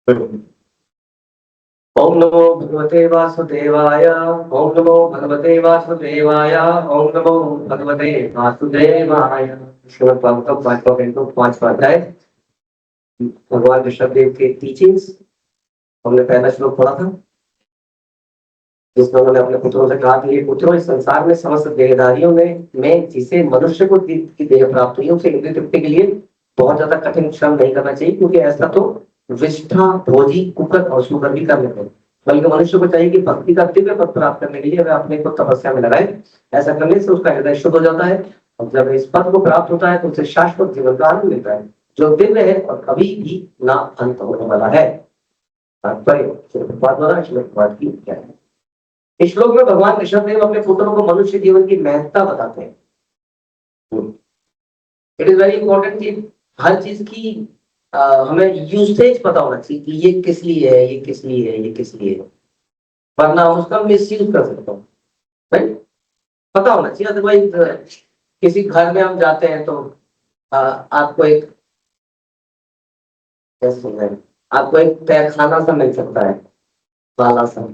ओम नमो भगवते वासुदेवाय। ओम नमो भगवते वासुदेवाय। ओम नमो भगवते वासुदेवाय। श्रीमद् भागवतम 5वां कैंटो 5वां अध्याय। भगवान ऋषभदेव के टीचिंग्स। हमने पहला श्लोक पढ़ा था जिसमें उन्होंने अपने पुत्रों से कहा कि ये पुत्रों, इस संसार में समस्त देहधारियों में जिसे मनुष्य को की देह प्राप्त हुई उसे इंद्रिय तृप्ति के लिए बहुत ज्यादा कठिन श्रम नहीं करना चाहिए, क्योंकि ऐसा तो विष्ठा भोजी कुकर और शुकर भी कर लेते हैं। बल्कि मनुष्य को चाहिए कि भक्ति का दिव्य पद प्राप्त करने के लिए वह अपने को तपस्या में लगाए। ऐसा करने से उसका हृदय शुद्ध हो जाता है और जब इस पद को प्राप्त होता है तो उसे शाश्वत जीवन का आनंद मिलता है, जो दिव्य है और कभी भी ना अंत होने वाला है। तात्पर्य श्रीमद् की क्या है। इस श्लोक में भगवान ऋषभदेव अपने पुत्रों को मनुष्य जीवन की महत्ता बताते हैं। इट इज वेरी इंपॉर्टेंट कि हर चीज की हमें यूसेज पता होना चाहिए कि ये किस लिए है, ये किस लिए है, ये किस लिए है, वरना हम उसका मिस यूज कर सकते हैं। राइट, पता होना चाहिए। अदरवाइज किसी घर में हम जाते हैं तो आपको एक कैसे समझाएं, आपको एक तहखाना सा मिल सकता है, बाला सा,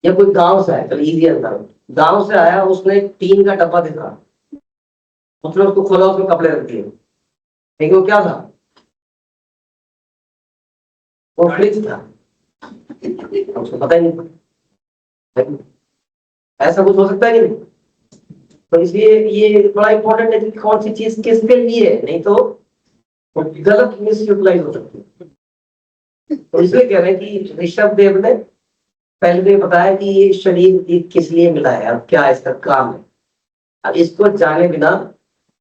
या कोई गांव से आया, चलो इजी अंदर, गांव से आया, उसने टीन का डब्बा देखा, उसने उसको खोला, उसमें कपड़े रख दिए, लेकिन वो क्या था, वो फ्रिज था, उसको पता ही नहीं। ऐसा कुछ हो सकता है कि नहीं? तो इसलिए ये बड़ा इंपॉर्टेंट है कि कौन सी चीज किसके लिए है, नहीं तो गलत मिस यूटिलाइज हो सकती है। तो इसलिए कह रहे हैं कि ऋषभ देव ने पहले तो ये बताया कि ये शरीर किस लिए मिला है, अब क्या इसका काम है। अब इसको जाने बिना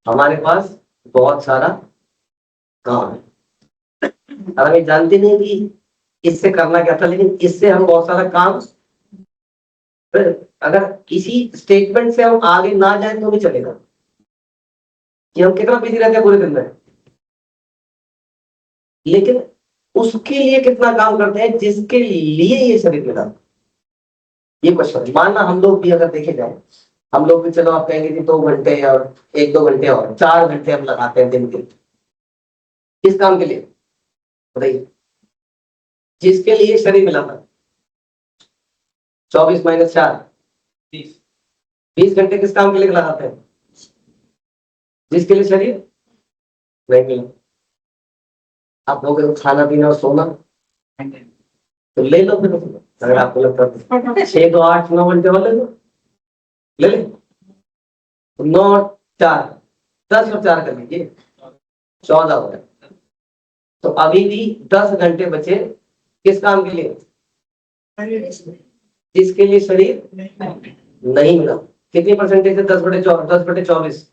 हमारे पास बहुत सारा काम है। अब हम ये जानते नहीं कि इससे करना क्या था, लेकिन इससे हम बहुत सारा काम, अगर किसी स्टेटमेंट से हम आगे ना जाए तो भी चलेगा कि हम कितना बिजी रहते हैं पूरे दिन में, लेकिन उसके लिए कितना काम करते हैं जिसके लिए ये शरीर मिला। ये क्वेश्चन, मानना हम लोग भी अगर देखे जाए, हम लोग भी, चलो आप कहेंगे कि 2 घंटे और 1-2 घंटे और 4 घंटे हम लगाते हैं दिन के, किस काम के लिए बताइए, जिसके लिए शरीर मिला था। 24 - 4 20 घंटे किस काम के लिए लगाते हैं, जिसके लिए शरीर नहीं मिला। आप लोग खाना पीना और सोना तो ले लो फिर, अगर आपको लगता है 6 2 8 9 घंटे और ले लो, ले ले 9 4 10 और 4 कर लीजिए, 14 हो गए। तो अभी भी 10 घंटे बचे किस काम के लिए, जिसके लिए शरीर नहीं मिला। कितनी परसेंटेज है 10/24?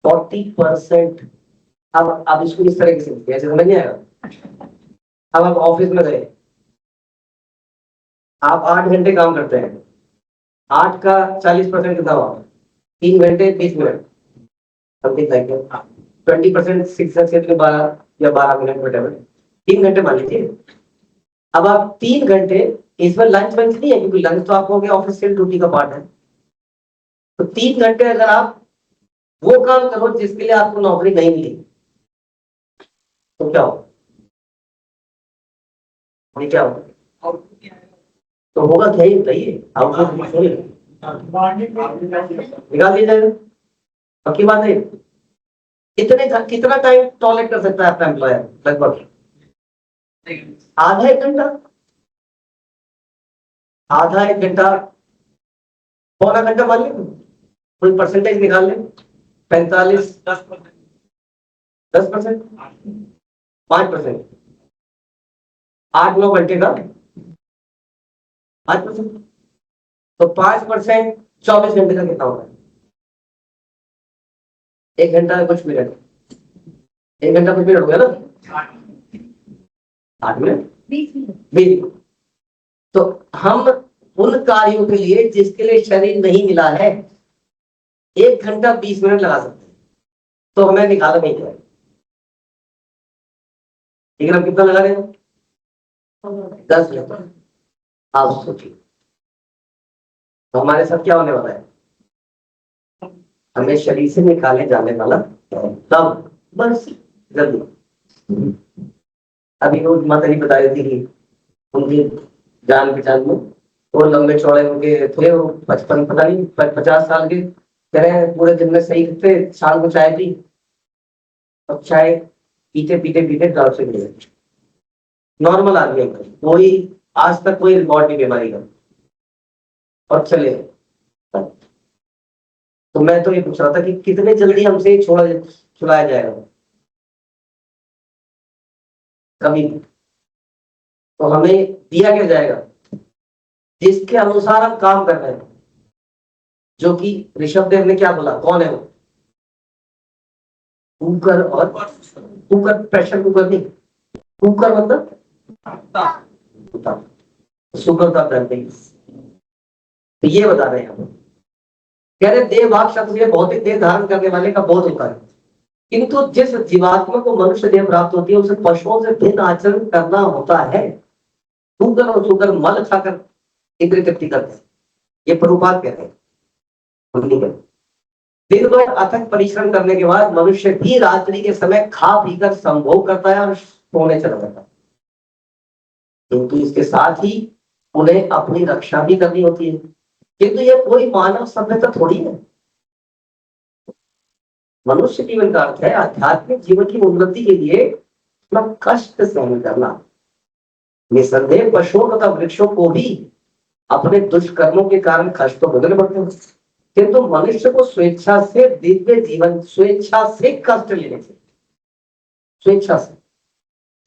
40%। अब इसको इस तरह से ऐसे समझ नहीं आएगा। अब आप ऑफिस में गए, आप 8 घंटे काम करते हैं, 8 का 40% कितना हुआ, 3 घंटे 20 मिनट, समथिंग लाइक 20% 12 या 12 मिनट, वटेवर 3 घंटे मान लीजिए। अब आप 3 घंटे, इसमें लंच वंच नहीं है क्योंकि लंच तो आपको ऑफिशियल ड्यूटी का पार्ट है। तो 3 घंटे अगर आप वो काम करो जिसके लिए आपको नौकरी नहीं मिली तो क्या हो, क्या होगा, तो होगा क्या ही बताइए, आउटपुट निकाल दिया जाएगा। पक्की बात है। कितना टाइम टॉलरेट कर सकता है आपका एम्प्लॉयर, लगभग आधा 1 घंटा, आधा 1 घंटा, पौना घंटा मान लीजिए, कोई परसेंटेज निकाल लें, 45 10%, 5%, 8-9 घंटे का 5%, तो 5% 24 घंटे का कितना होगा, 1 घंटा कुछ मिनट, 1 घंटा कुछ मिनट हो गया ना, 8 मिनट 20 मिनट। तो हम उन कार्यों के लिए जिसके लिए शरीर नहीं मिला है 1 घंटा 20 मिनट लगा सकते हैं, तो हमें निकाला नहीं जाए, लेकिन हम कितना लगा रहे हैं, 10 मिनट। आप सोचिए तो हमारे साथ क्या होने वाला है, हमें शरीर से निकाले जाने वाला तब बस जल्दी। अभी वो माता जी बता रही थी कि उनकी जान पहचान में वो लंबे चौड़े उनके थे, वो 55 पता नहीं 50 साल के, कह रहे हैं पूरे दिन में सही थे, शाम को चाय पी और चाय पीते पीते पीते गाँव से गिर गए। नॉर्मल आदमी है, कोई आज तक कोई रिकॉर्ड नहीं बीमारी का, और चले गए। तो मैं तो ये पूछ रहा था कि कितने जल्दी हमसे छुड़ाया जाएगा कभी। तो हमें दिया क्या जाएगा जिसके अनुसार हम काम कर रहे हैं, जो कि ऋषभ देव ने क्या बोला, कौन है वो? कुकर, और कुकर प्रेशर कुकर नहीं, कुकर मतलब शुगर का ब्रांड नहीं। तो ये बता रहे हैं हम, कह रहे देह भाग शब्द से भौतिक देह धारण करने वाले का बोध होता है, किंतु जिस जीवात्मा को मनुष्य देह प्राप्त होती है उसे पशुओं से भिन्न आचरण करना होता है। शुगर और शुगर मल खाकर इंद्रिय तृप्ति करते हैं, ये प्रभुपाद कहते हैं, हम नहीं कहते। दिन भर अथक परिश्रम करने के बाद मनुष्य भी रात्रि के समय खा पीकर संभोग करता है और सोने चला जाता है, किंतु इसके साथ ही उन्हें अपनी रक्षा भी करनी होती है। किंतु ये कोई मानव सभ्यता थोड़ी है। मनुष्य जीवन का अर्थ है आध्यात्मिक जीवन की उन्नति के लिए अपना कष्ट सहन करना। निसंदेह पशुओं तथा वृक्षों को भी अपने दुष्कर्मों के कारण कष्ट तो भोगने पड़ते हैं, किंतु मनुष्य को स्वेच्छा से दिव्य जीवन, स्वेच्छा से कष्ट लेने से, स्वेच्छा से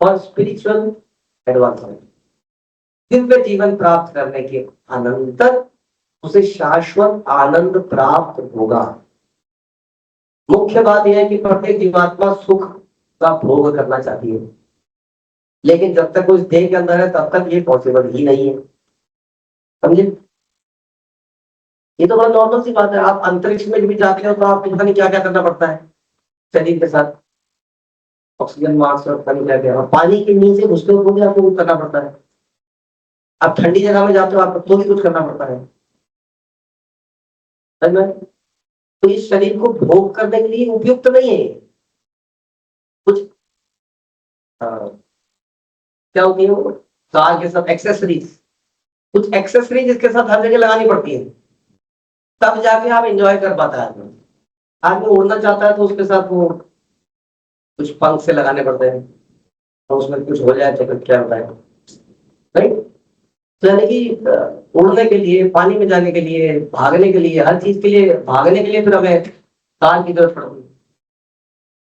और स्पिरिचुअल एडवांसमेंट, दिव्य जीवन प्राप्त करने के अनंतर उसे शाश्वत आनंद प्राप्त होगा। मुख्य बात यह है कि प्रत्येक जीवात्मा सुख का भोग करना चाहती है, लेकिन जब तक उस देह के अंदर है तब तक ये पॉसिबल ही नहीं है। समझे? ये तो बहुत नॉर्मल सी बात है। आप अंतरिक्ष में भी जाते हो तो आपको पता नहीं क्या क्या करना पड़ता है शरीर के साथ, ऑक्सीजन मास्क और पता नहीं क्या क्या, पानी के नीचे घुसते हो तो भी आपको कुछ करना पड़ता है। आप ठंडी जगह में जाते हो आपको तो भी कुछ करना पड़ता है। तो इस शरीर को भोग करने के लिए उपयुक्त नहीं है कुछ। क्या होती है वो कार के साथ एक्सेसरीज, कुछ एक्सेसरीज इसके साथ हर जगह लगानी पड़ती है, तब जाके आप एंजॉय कर पाता है आदमी। आदमी उड़ना चाहता है तो उसके साथ वो कुछ पंख से लगाने पड़ते हैं, तो उसमें कुछ हो जाए तो फिर क्या होता है, राइट? तो यानी कि उड़ने के लिए, पानी में जाने के लिए, भागने के लिए, हर चीज के लिए, भागने के लिए फिर हमें कार की जरूरत पड़ती है।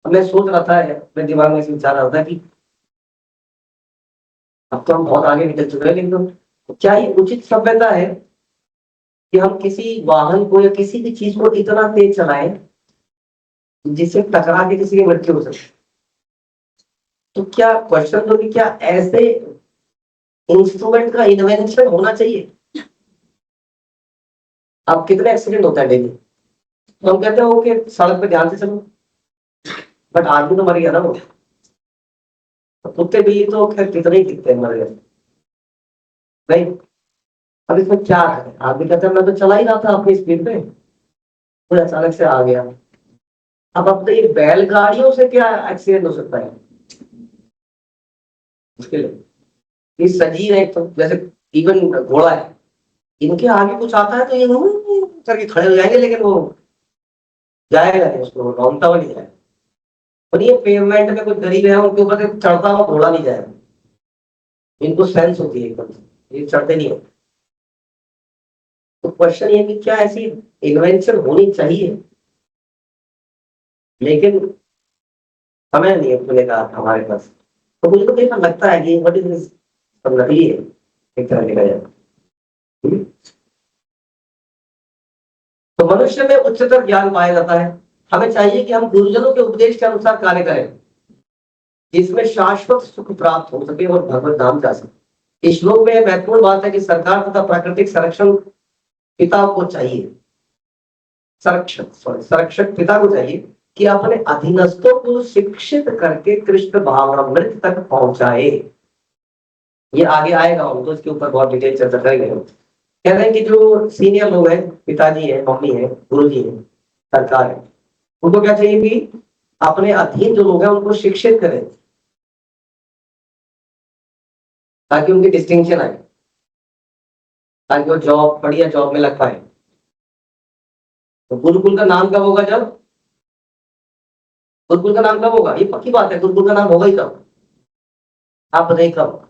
अब मैं सोच रहा था, मेरे दिमाग में इसे विचार आ रहा था कि अब तो हम बहुत आगे निकल चुके हैं, लेकिन क्या ये उचित सभ्यता है कि हम किसी वाहन को या किसी भी चीज को इतना तेज चलाएं जिससे टकरा के किसी की मृत्यु हो सके? तो क्या क्वेश्चन तो कि क्या ऐसे इंस्ट्रूमेंट का इन्वेंशन होना चाहिए? अब कितने एक्सीडेंट होता है डेली, तो हम कहते हो कि सड़क पे ध्यान से चलो, बट आदमी तो मर गया ना वो। कुत्ते बिल्ली तो खैर कितने ही दिखते हैं मर गए, नहीं? अब इसमें क्या है, आदमी कहते हैं मैं तो चला ही रहा था अपनी स्पीड पे, कोई अचानक से आ गया। अब ये बैलगाड़ियों से क्या एक्सीडेंट हो सकता है? मुश्किल है। ये सजीव है तो, जैसे इवन घोड़ा है, इनके आगे कुछ आता है तो ये करके खड़े हो जाएंगे, लेकिन वो जाएगा नहीं, उसको रौंदता हुआ नहीं जाएगा। और ये पेमेंट में कुछ गरीब है उनके ऊपर से चढ़ता हुआ घोड़ा नहीं जाएगा, इनको सेंस होती है एकदम से, ये चढ़ते नहीं है। तो क्वेश्चन ये कि क्या ऐसी इन्वेंशन होनी चाहिए, लेकिन समय नहीं है खुले का हमारे पास। तो मुझे तो देखा लगता है कि व्हाट इज दिस, सब नकली है एक तरह देखा जाए। तो मनुष्य में उच्चतर ज्ञान पाया जाता है। हमें चाहिए कि हम गुरुजनों के उपदेश के अनुसार कार्य करें, जिसमें शाश्वत सुख प्राप्त हो सके और भगवत धाम जा सके। इस श्लोक में महत्वपूर्ण बात है कि सरकार तथा प्राकृतिक संरक्षण पिता को चाहिए, संरक्षक पिता को चाहिए कि अपने अधीनस्थों को शिक्षित करके कृष्ण भावनामृत तक पहुंचाए। ये आगे आएगा, हम तो इसके ऊपर बहुत डिटेल चर्चा करेंगे। कह रहे हैं कि जो सीनियर लोग हैं, पिताजी है, मम्मी है, गुरु जी है, सरकार है, उनको क्या चाहिए कि अपने अधीन जो लोग हैं उनको शिक्षित करें ताकि उनकी डिस्टिंक्शन आए, ताकि वो जॉब, बढ़िया जॉब में लग पाए। तो गुरुकुल का नाम कब होगा? जब गुरुकुल का नाम कब होगा? ये पक्की बात है, गुरुकुल का नाम होगा ही कब? आप बताइए कब?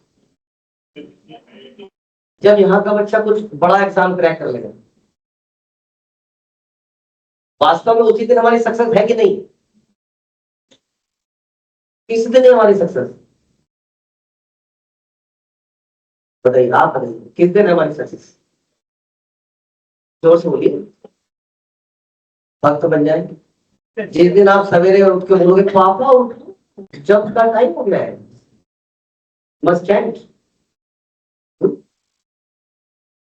जब यहाँ का बच्चा कुछ बड़ा एग्जाम क्रैक कर लेगा। वास्तव में उसी दिन हमारी सक्सेस है कि नहीं? किस दिन है हमारी सक्सेस? बताइए, आप बताइए किस दिन है हमारी सक्सेस? जोर से बोलिए। वक्त बन जाए जिस दिन आप सवेरे उठ के बोलोगे पापा उठो, जब का टाइम हो गया है, मस्ट चेंज।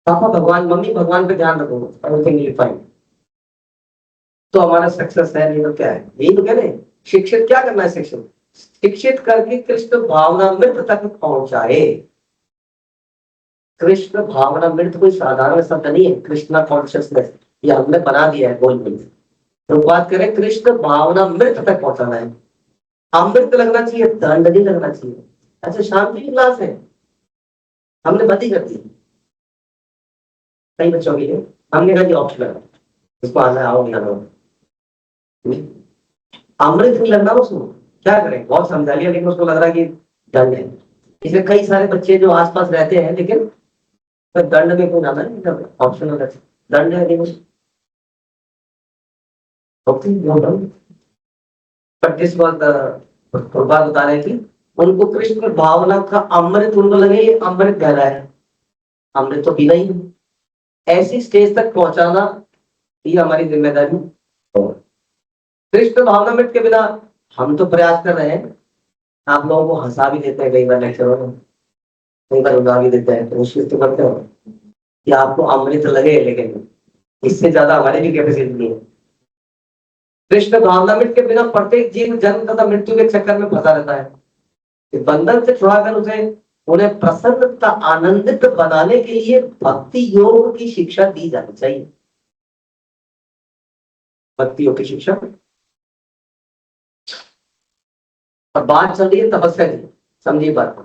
पापा भगवान, मम्मी भगवान पे ध्यान रखो, एवरीथिंग विल फाइन। तो हमारा सक्सेस है, नहीं तो क्या है? यही तो कह रहे हैं। शिक्षित क्या करना है? शिक्षित शिक्षित करके कृष्ण भावनामृत तक पहुंचाए। कृष्ण भावनामृत कोई साधारण शब्द नहीं है, कृष्णा कॉन्शियसनेस ये हमने बना दिया है बोल में। तो बात करें, कृष्ण भावनामृत तक पहुंचाना है। अमृत लगना चाहिए, दंड नहीं लगना चाहिए। अच्छा, शांति की क्लास है, हमने बंद ही कर दी कई बच्चों के लिए। हमने कहा ऑप्शन है, इसको आना है, आओ नहीं आना। अमृत नहीं लगना उसको, क्या करें? बहुत समझा लिया लेकिन उसको लग रहा है कि दंड है। इसलिए कई सारे बच्चे जो आसपास रहते हैं, लेकिन तो दंड में क्यों जाना है? ऑप्शन होना चाहिए, दंड है लेकिन बट दिस वाज द बात बता रहे कि उनको कृष्ण भावना का अमृत, उनको लगे ये अमृत गहरा है, अमृत तो पीना ही है। ऐसी स्टेज तक पहुंचाना ये हमारी जिम्मेदारी है। कृष्ण भावनामृत के बिना हम तो प्रयास कर रहे हैं, आप लोगों को हंसा भी देते हैं कई बार लेक्चरों में, कई बार उड़ा भी देते हैं, कोशिश तो करते हो कि आपको अमृत लगे, लेकिन इससे ज्यादा हमारी भी कैपेसिटी नहीं है। कृष्ण भावनामृत के बिना प्रत्येक जीव जन्म तथा मृत्यु के चक्कर में फंसा रहता है। बंधन से छुड़ाकर उसे, उन्हें प्रसन्न तथा आनंदित बनाने के लिए भक्ति योग की शिक्षा दी जानी चाहिए। भक्ति योग की शिक्षा। और बात चल रही है तपस्या की, समझिए बात को।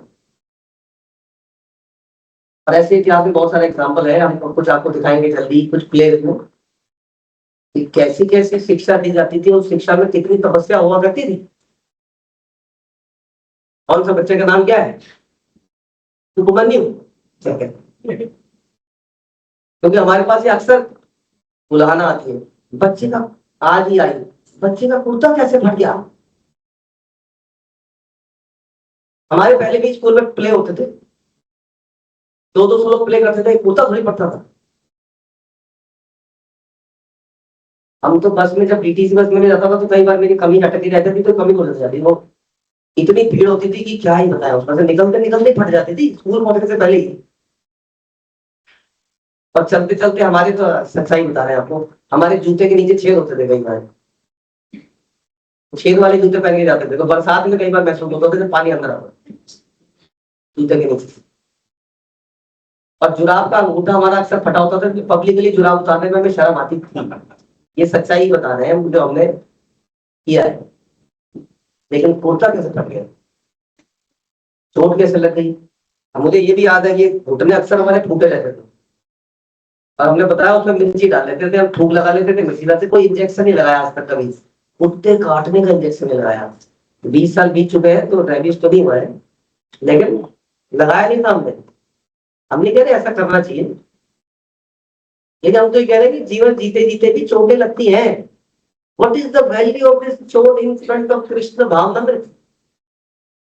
और ऐसे इतिहास में बहुत सारे एग्जाम्पल है, हम कुछ आपको दिखाएंगे जल्दी, कुछ प्ले में कि कैसी कैसी शिक्षा दी जाती थी, उस शिक्षा में कितनी तपस्या हुआ करती थी। कौन सा बच्चे का नाम क्या है? उपमन्यु। क्योंकि हमारे पास ये अक्सर बुलाना आती है, बच्चे का आज ही आई, बच्चे का कुर्ता कैसे फट गया। हमारे पहले भी स्कूल में प्ले होते थे, 200 लोग प्ले करते थे, कुर्ता थोड़ी पड़ता था। हम तो बस में, जब डीटीसी बस में जाता था तो कई बार मेरी कमी अटकी रहती थी, तो कमी हो जाती, वो इतनी भीड़ होती थी कि क्या ही बताया, उसमें से निकलते निकलते फट जाती थी स्कूल पहुंचने से पहले ही। और चलते चलते हमारे, तो सच्चाई बता रहे हैं आपको, हमारे जूते के नीचे छेद होते थे कई बार, छेद वाले जूते पहन के जाते थे, तो बरसात में कई बार महसूस होता था पानी अंदर आता जूते के नीचे। और जुराब का अंगूठा हमारा अक्सर फटा होता था, तो पब्लिकली जुराब उतारने में हमें शर्म आती थी। ये सच्चाई बता रहे हैं जो हमने किया है। लेकिन कुर्ता कैसे फट गया, चोट कैसे लग गई? मुझे ये भी याद है कि घुटने अक्सर हमारे फूटे रहते थे, और हमने बताया उसमें मिर्ची डाल लेते थे, हम थूक लगा लेते थे मिर्ची से। कोई इंजेक्शन नहीं लगाया आज तक कभी, कुत्ते काटने का इंजेक्शन नहीं लगाया। 20 साल बीत चुके हैं, तो रेबीज तो नहीं हुआ है, लेकिन लगाया नहीं था हमने। हम नहीं कह रहे ऐसा करना चाहिए, लेकिन हम तो ये कह रहे हैं कि जीवन जीते जीते भी चोटें लगती हैं। What is the value of this चोट in front of Krishna Bhavanamrit?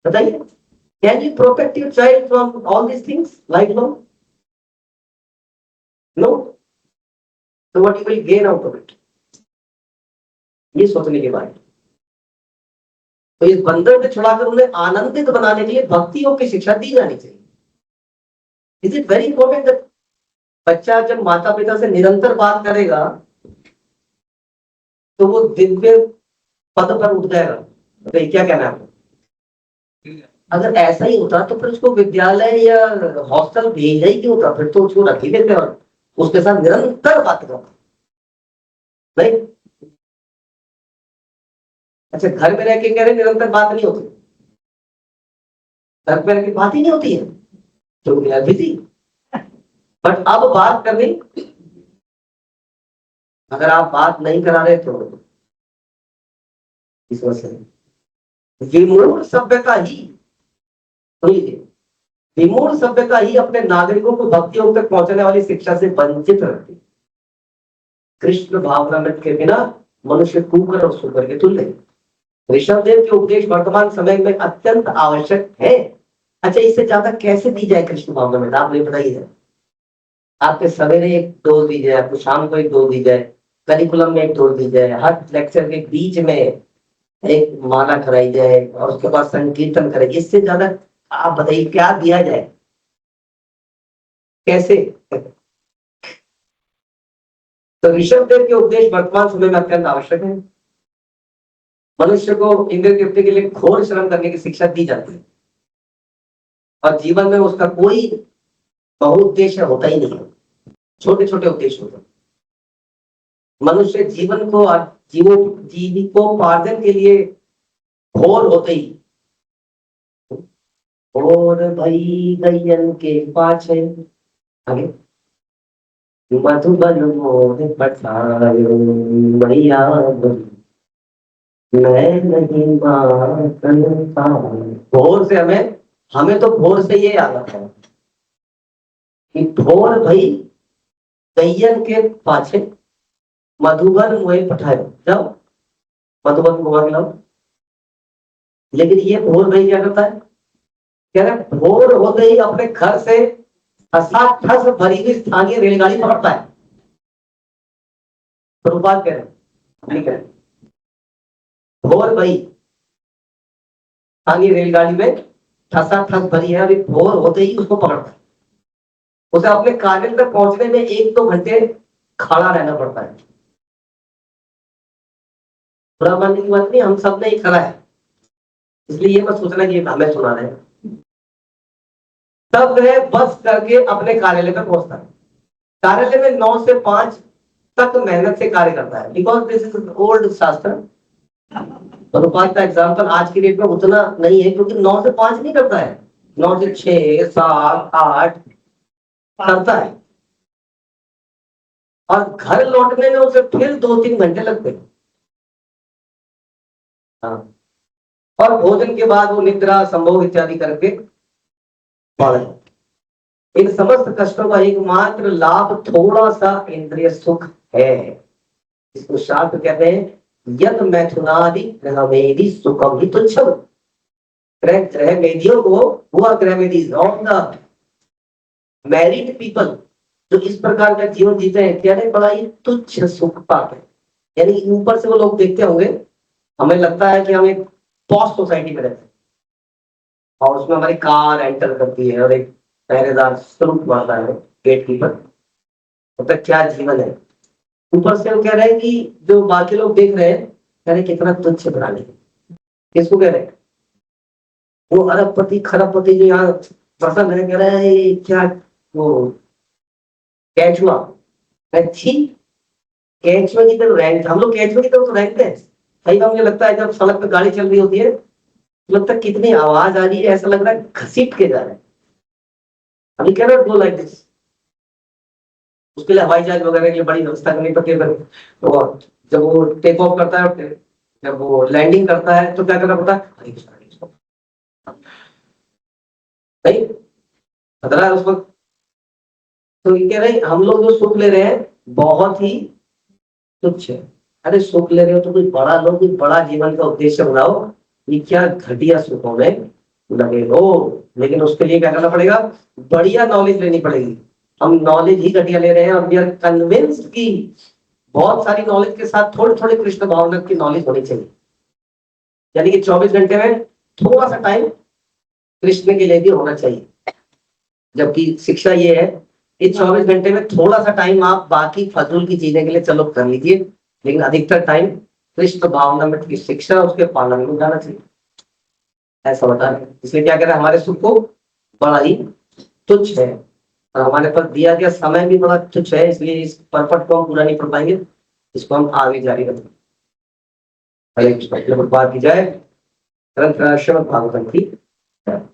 बताइए, can you protect your child from all this things life long? No. तो what you will gain out of it, ये सोचने के बाद। तो इस बंधन से छुड़ाकर उन्हें आनंदित बनाने के लिए भक्ति योग की शिक्षा दी जानी चाहिए। Is it very important that बच्चा जब माता पिता से निरंतर बात करेगा तो वो दिव्य पद पर उठ जाएगा। तो क्या कहना है आपको? अगर ऐसा ही होता तो फिर उसको विद्यालय या हॉस्टल भेजा ही क्यों होता? फिर तो उसको रख ही लेते और उसके साथ निरंतर बात करता, नहीं? अच्छा, घर में रह के कह रहे निरंतर बात नहीं होती, घर पे रह के बात ही नहीं होती है, तो बिजी। बट अब बात करनी, अगर आप बात नहीं करा रहे तो इस वजह से विमूढ़ सभ्यता ही, सुनिए, विमूढ़ सभ्यता ही अपने नागरिकों को भक्ति योग तक पहुंचने वाली शिक्षा से वंचित रखती। कृष्ण भावनामृत के बिना मनुष्य कुकर और सुकर के तुल्य है। ऋषभदेव के उपदेश वर्तमान समय में अत्यंत आवश्यक है। अच्छा, इससे ज्यादा कैसे दी जाए कृष्ण भावनामृत, आप मुझे बताइए। आपके सवेरे एक डोज दी जाए, आपको शाम को एक डोज दी जाए, करिकुलम में एक डोज दी जाए, हर लेक्चर के बीच में एक माला कराई जाए और उसके बाद संकीर्तन करे, इससे ज्यादा आप बताइए क्या दिया जाए, कैसे। तो ऋषभदेव के उपदेश वर्तमान समय में अत्यंत आवश्यक है। मनुष्य को इंद्रिय तृप्ति के लिए घोर श्रम करने की शिक्षा दी जाती है और जीवन में उसका कोई बहुउद्देश्य होता ही नहीं है, छोटे छोटे उद्देश्य होते हैं। मनुष्य जीवन को जीविकोपार्जन के लिए घोर होते ही, और भई गयन के पाछे, आगे, मधुबन मोह पठायो मैया मैं नहीं मातन पाऊं। भोर से हमें हमें तो भोर से ये आदत है कि भोर भई गयन के पाछे मधुबन मोह पठायो, जाओ मधुबन घुमा के लाओ। लेकिन ये भोर भाई क्या करता है, कह रहे भोर होते ही अपने घर से ठस भरी हुई स्थानीय रेलगाड़ी पकड़ता है। प्रभुपाद कह रहे नहीं कह रहे, भोर भाई स्थानीय रेलगाड़ी में ठसा ठस भरी है, अभी भोर होते ही उसको पकड़ता है। उसे अपने कार्य तक पहुंचने में 1-2 घंटे खड़ा रहना पड़ता है। बुरा मानने की बात नहीं, हम सब ने ही करा है, इसलिए ये मत सोचना कि हमें सुना रहे हैं। तब वह बस करके अपने कार्यालय पर पहुंचता है। कार्यालय में 9 से 5 तक मेहनत से कार्य करता है, बिकॉज दिस इज ओल्ड शास्त्र। अनुपात का एग्जाम्पल आज की डेट में उतना नहीं है, क्योंकि 9 से 5 नहीं करता है, 9 से 6, 7, 8 करता है और घर लौटने में उसे फिर 2-3 घंटे लगते हैं। हाँ। और भोजन के बाद वो निद्रा संभोग इत्यादि करके पड़े। इन समस्त कष्टों का एकमात्र लाभ थोड़ा सा इंद्रिय सुख है। इसको शास्त्र कहते हैं यद मैथुनादि ग्रहमेदि सुखम ही तुच्छम। ग्रह मेदियों को हुआ, ग्रह मेदी ऑफ द मैरिड पीपल जो इस प्रकार का जीवन जीते हैं, क्या बड़ा ही तुच्छ सुख पाते हैं। यानी ऊपर से वो लोग देखते होंगे, हमें लगता है कि हम एक पॉश सोसाइटी में रहते हैं और उसमें हमारी कार एंटर करती है और एक पहरेदार शुल्क बढ़ता है, गेट कीपर, मतलब क्या जीवन है। ऊपर से हम कह रहे हैं कि जो बाकी लोग देख रहे हैं, कह रहे कितना तुच्छ प्राणी, किसको कह रहे हैं, वो अरबपति खरबपति जो यहाँ प्रसन्न है, कह रहे हैं क्या वो कैचुआ, अच्छी कैचुआ की तरफ रैंक, हम लोग कैचुआ की तरफ तो रैंकते हैं। कई बार मुझे लगता है जब सड़क पे गाड़ी चल रही होती है, लगता है कितनी आवाज आ रही है, ऐसा लग रहा है घसीट के जा रहे हैं। अभी can not go like this, उसके लिए हवाई जहाज वगैरह के लिए बड़ी व्यवस्था करनी पड़ती है। और जब वो टेक ऑफ करता है, जब वो लैंडिंग करता है, तो क्या करना पड़ता है, नहीं खतरा है उस वक्त। तो ये कह रहे हैं हम लोग जो सुख ले रहे हैं बहुत ही तुच्छ है। अरे सुख ले रहे हो तो कोई बड़ा लो, कोई बड़ा जीवन का उद्देश्य बनाओ, ये क्या घटिया सुखों में लगे हो। लेकिन उसके लिए क्या करना पड़ेगा, बढ़िया नॉलेज लेनी पड़ेगी। हम नॉलेज ही घटिया ले रहे हैं और वी आर कन्विंस्ड कि बहुत सारी नॉलेज के साथ थोड़ी थोड़ी कृष्ण भावना की नॉलेज होनी चाहिए। यानी कि 24 घंटे में थोड़ा सा टाइम कृष्ण के लिए भी होना चाहिए। जबकि शिक्षा ये है, इस 24 घंटे में थोड़ा सा टाइम आप बाकी फजूल की चीजें के लिए चलो कर लीजिए, लेकिन अधिकतर टाइम कृष्ण भावनामृत की शिक्षा उसके पालन में जाना चाहिए, ऐसा बता रहे। इसलिए क्या कह रहे हैं, हमारे सुख को बड़ा ही तुच्छ है और हमारे पास दिया गया समय भी बड़ा तुच्छ है, इसलिए इस पर्पट को हम पूरा नहीं कर पाएंगे। इसको हम आगे जारी रखेंगे। हरे कृष्ण। श्रीमद् की जय। श्रीमद् भागवतम की जय।